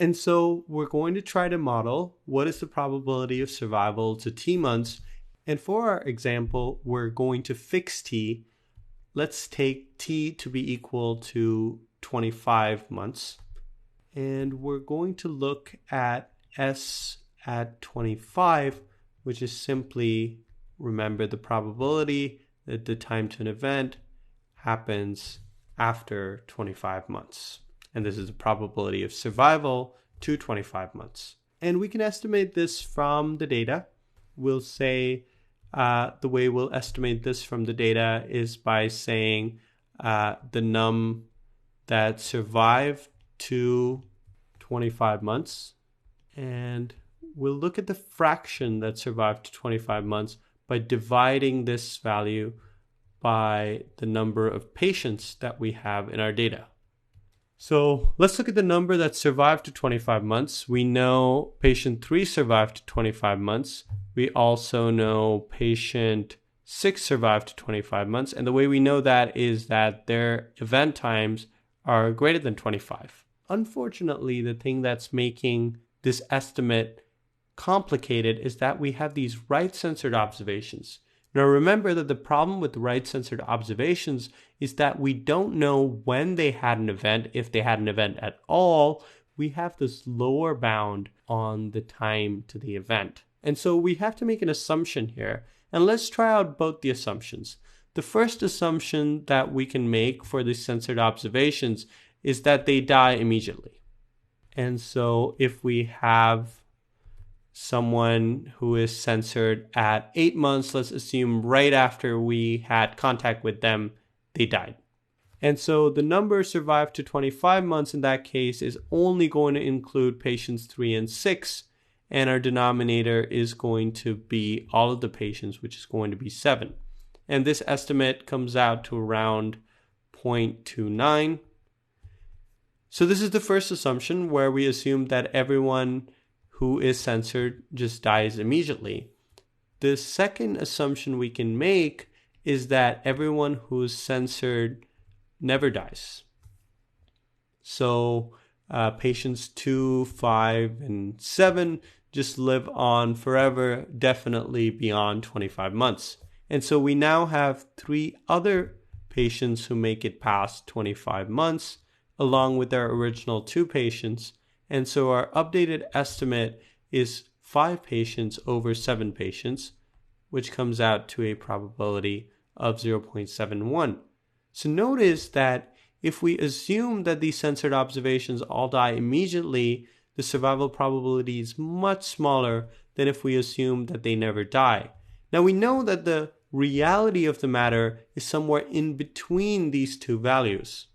And so we're going to try to model what is the probability of survival to t months. And for our example, we're going to fix t. Let's take t to be equal to 25 months. And we're going to look at s at 25, which is simply, remember, the probability that the time to an event happens after 25 months. And this is the probability of survival to 25 months. And we can estimate this from the data. We'll say the way we'll estimate this from the data is by saying the num that survive to 25 months. And we'll look at the fraction that survived to 25 months by dividing this value by the number of patients that we have in our data. So let's look at the number that survived to 25 months. We know patient 3 survived to 25 months. We also know patient 6 survived to 25 months. And the way we know that is that their event times are greater than 25. Unfortunately, the thing that's making this estimate complicated is that we have these right-censored observations. Now remember that the problem with right-censored observations is that we don't know when they had an event, if they had an event at all. We have this lower bound on the time to the event. And so we have to make an assumption here. And let's try out both the assumptions. The first assumption that we can make for the censored observations is that they die immediately. And so if we have someone who is censored at 8 months, let's assume right after we had contact with them, they died. And so the number survived to 25 months in that case is only going to include patients 3 and 6, and our denominator is going to be all of the patients, which is going to be 7. And this estimate comes out to around 0.29. So this is the first assumption, where we assume that everyone who is censored just dies immediately. The second assumption we can make is that everyone who's censored never dies. So patients 2, 5, and 7 just live on forever, definitely beyond 25 months. And so we now have 3 other patients who make it past 25 months, along with our original 2 patients. And so our updated estimate is 5 patients over 7 patients, which comes out to a probability of 0.71. So notice that if we assume that these censored observations all die immediately, the survival probability is much smaller than if we assume that they never die. Now we know that the reality of the matter is somewhere in between these 2 values.